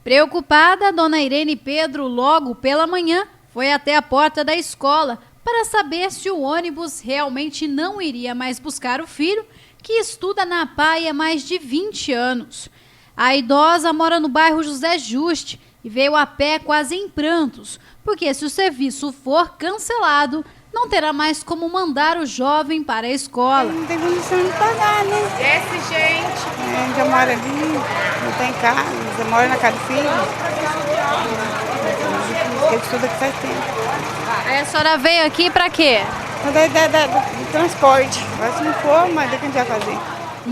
Preocupada, dona Irene Pedro, logo pela manhã, foi até a porta da escola para saber se o ônibus realmente não iria mais buscar o filho, que estuda na APAE há mais de 20 anos. A idosa mora no bairro José Juste e veio a pé quase em prantos, porque se o serviço for cancelado, não terá mais como mandar o jovem para a escola. Não tem condição de pagar, né? Desce, gente. A gente já mora ali, não tem casa, já mora na casa do filho. Ele estuda que faz tempo. Aí a senhora veio aqui para quê? Do transporte. Agora se não for, mas o que a gente vai fazer?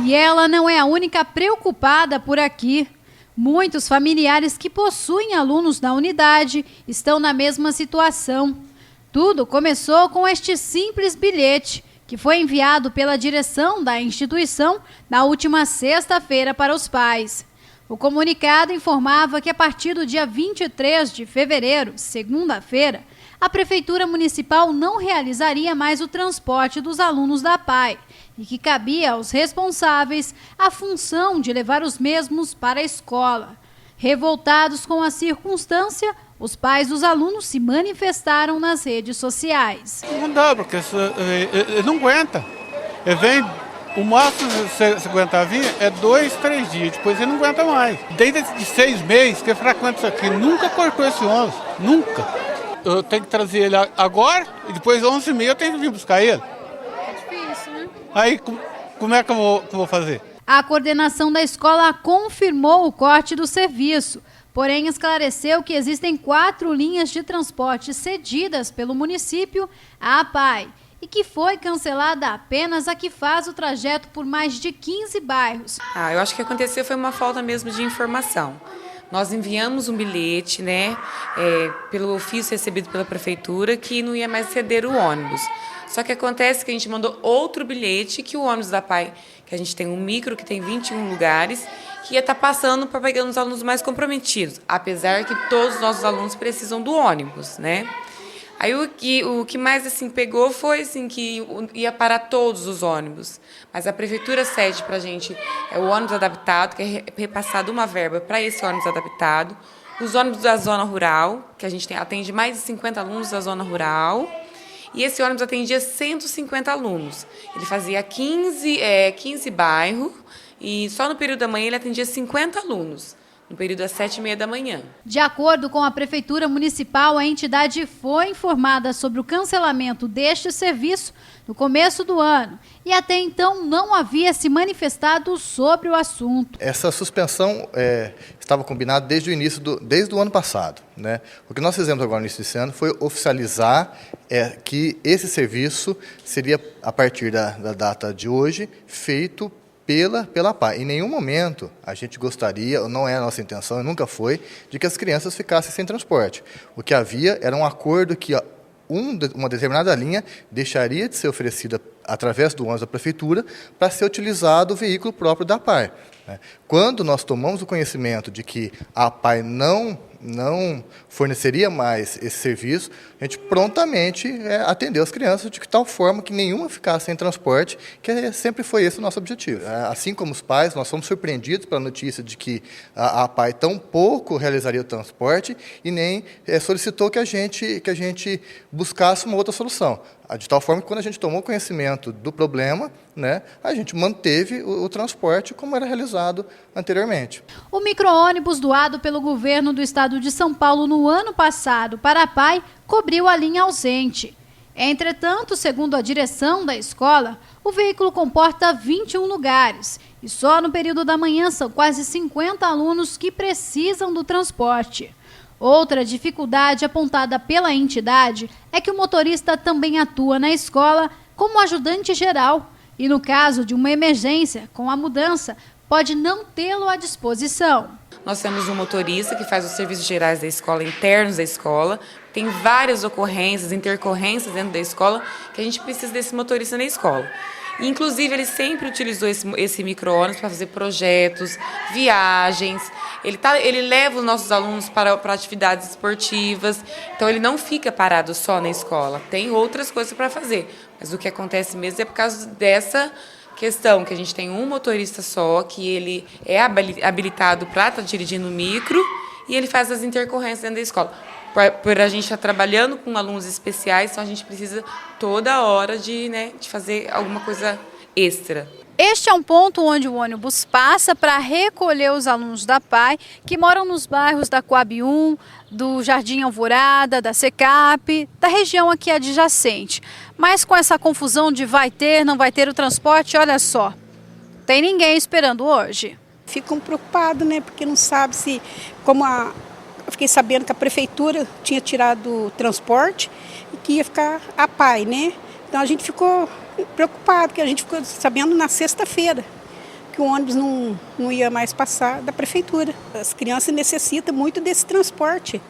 E ela não é a única preocupada por aqui. Muitos familiares que possuem alunos na unidade estão na mesma situação. Tudo começou com este simples bilhete, que foi enviado pela direção da instituição na última sexta-feira para os pais. O comunicado informava que a partir do dia 23 de fevereiro, segunda-feira, a Prefeitura Municipal não realizaria mais o transporte dos alunos da APAE e que cabia aos responsáveis a função de levar os mesmos para a escola. Revoltados com a circunstância, os pais dos alunos se manifestaram nas redes sociais. Não dá, porque ele não aguenta. Ele vem, o máximo se aguentar vir é 2, 3 dias, depois ele não aguenta mais. Desde de 6 meses que ele frequenta isso aqui, nunca cortou esse ônibus, nunca. Eu tenho que trazer ele agora e depois 11h30 eu tenho que vir buscar ele. É difícil, né? Aí como é que eu vou fazer? A coordenação da escola confirmou o corte do serviço, porém esclareceu que existem 4 linhas de transporte cedidas pelo município à APAE e que foi cancelada apenas a que faz o trajeto por mais de 15 bairros. Eu acho que aconteceu foi uma falta mesmo de informação. Nós enviamos um bilhete, pelo ofício recebido pela prefeitura, que não ia mais ceder o ônibus. Só que acontece que a gente mandou outro bilhete, que o ônibus da APAE, que a gente tem um micro que tem 21 lugares, que ia estar passando para pegar os alunos mais comprometidos, apesar que todos os nossos alunos precisam do ônibus, né? Aí o que mais pegou foi que ia parar todos os ônibus, mas a prefeitura cede para a gente o ônibus adaptado, que é repassado uma verba para esse ônibus adaptado, os ônibus da zona rural, que a gente atende mais de 50 alunos da zona rural, e esse ônibus atendia 150 alunos. Ele fazia 15 bairros e só no período da manhã ele atendia 50 alunos. No período das 7h30 da manhã. De acordo com a Prefeitura Municipal, a entidade foi informada sobre o cancelamento deste serviço no começo do ano e até então não havia se manifestado sobre o assunto. Essa suspensão estava combinada desde o ano passado, né? O que nós fizemos agora no início desse ano foi oficializar que esse serviço seria, a partir da data de hoje, feito pela APAE. Em nenhum momento a gente gostaria, não é a nossa intenção, e nunca foi, de que as crianças ficassem sem transporte. O que havia era um acordo que uma determinada linha deixaria de ser oferecida através do ônibus da prefeitura para ser utilizado o veículo próprio da APAE. Quando nós tomamos o conhecimento de que a APAE não forneceria mais esse serviço, a gente prontamente atendeu as crianças de tal forma que nenhuma ficasse sem transporte, que sempre foi esse o nosso objetivo. Assim como os pais, nós fomos surpreendidos pela notícia de que a APAE tão pouco realizaria o transporte e nem solicitou que a gente buscasse uma outra solução. De tal forma que quando a gente tomou conhecimento do problema, a gente manteve o transporte como era realizado anteriormente. O micro-ônibus doado pelo governo do estado de São Paulo no ano passado para a APAE cobriu a linha ausente. Entretanto, segundo a direção da escola, o veículo comporta 21 lugares e só no período da manhã são quase 50 alunos que precisam do transporte. Outra dificuldade apontada pela entidade é que o motorista também atua na escola como ajudante geral e, no caso de uma emergência com a mudança, pode não tê-lo à disposição. Nós temos um motorista que faz os serviços gerais da escola, internos da escola. Tem várias ocorrências, intercorrências dentro da escola que a gente precisa desse motorista na escola. Inclusive, ele sempre utilizou esse micro-ônibus para fazer projetos, viagens. Ele leva os nossos alunos para atividades esportivas. Então, ele não fica parado só na escola. Tem outras coisas para fazer. Mas o que acontece mesmo é por causa dessa questão, que a gente tem um motorista só, que ele é habilitado para estar dirigindo o micro, e ele faz as intercorrências dentro da escola. Por a gente estar trabalhando com alunos especiais, então a gente precisa toda hora de fazer alguma coisa extra. Este é um ponto onde o ônibus passa para recolher os alunos da PAI que moram nos bairros da Coab 1, do Jardim Alvorada, da Secap, da região aqui adjacente. Mas com essa confusão de vai ter, não vai ter o transporte, olha só, tem ninguém esperando hoje. Ficam preocupados, né? Porque não sabe se, eu fiquei sabendo que a prefeitura tinha tirado o transporte e que ia ficar a PAI, né? Então a gente ficou preocupado, porque a gente ficou sabendo na sexta-feira que o ônibus não ia mais passar da prefeitura. As crianças necessitam muito desse transporte.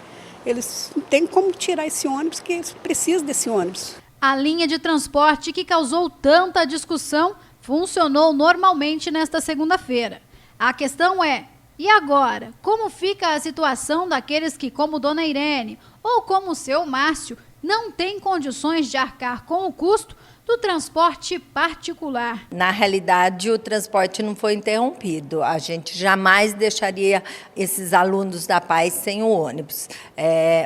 Eles não têm como tirar esse ônibus, porque eles precisam desse ônibus. A linha de transporte que causou tanta discussão funcionou normalmente nesta segunda-feira. A questão é, e agora? Como fica a situação daqueles que, como Dona Irene ou como o seu Márcio, não têm condições de arcar com o custo do transporte particular? Na realidade, o transporte não foi interrompido. A gente jamais deixaria esses alunos da PAI sem o ônibus.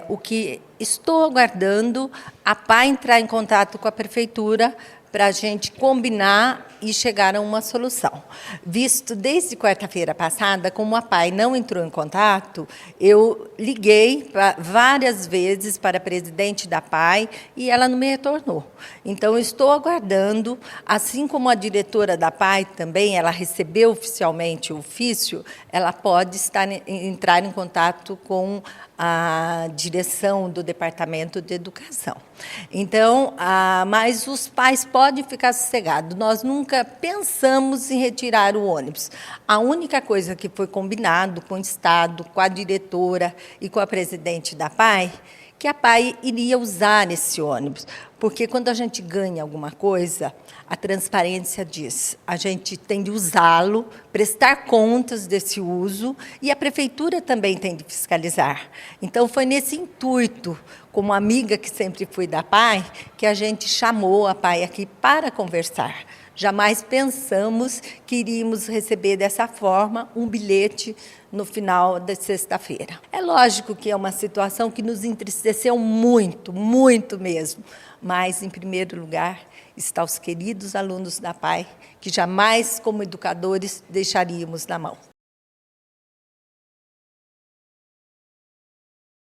O que estou aguardando, a PAI entrar em contato com a prefeitura para a gente combinar e chegar a uma solução. Visto desde quarta-feira passada, como a PAI não entrou em contato, eu liguei várias vezes para a presidente da PAI e ela não me retornou. Então, eu estou aguardando, assim como a diretora da PAI também, ela recebeu oficialmente o ofício, ela pode entrar em contato com a direção do Departamento de Educação. Então, mas os pais podem ficar sossegados. Nós nunca pensamos em retirar o ônibus. A única coisa que foi combinado com o Estado, com a diretora e com a presidente da PAI, que a PAI iria usar esse ônibus. Porque quando a gente ganha alguma coisa, a transparência diz, a gente tem de usá-lo, prestar contas desse uso, e a prefeitura também tem de fiscalizar. Então, foi nesse intuito, como amiga que sempre fui da PAI, que a gente chamou a PAI aqui para conversar. Jamais pensamos que iríamos receber dessa forma um bilhete no final da sexta-feira. É lógico que é uma situação que nos entristeceu muito, muito mesmo. Mas, em primeiro lugar, estão os queridos alunos da PAI, que jamais, como educadores, deixaríamos na mão.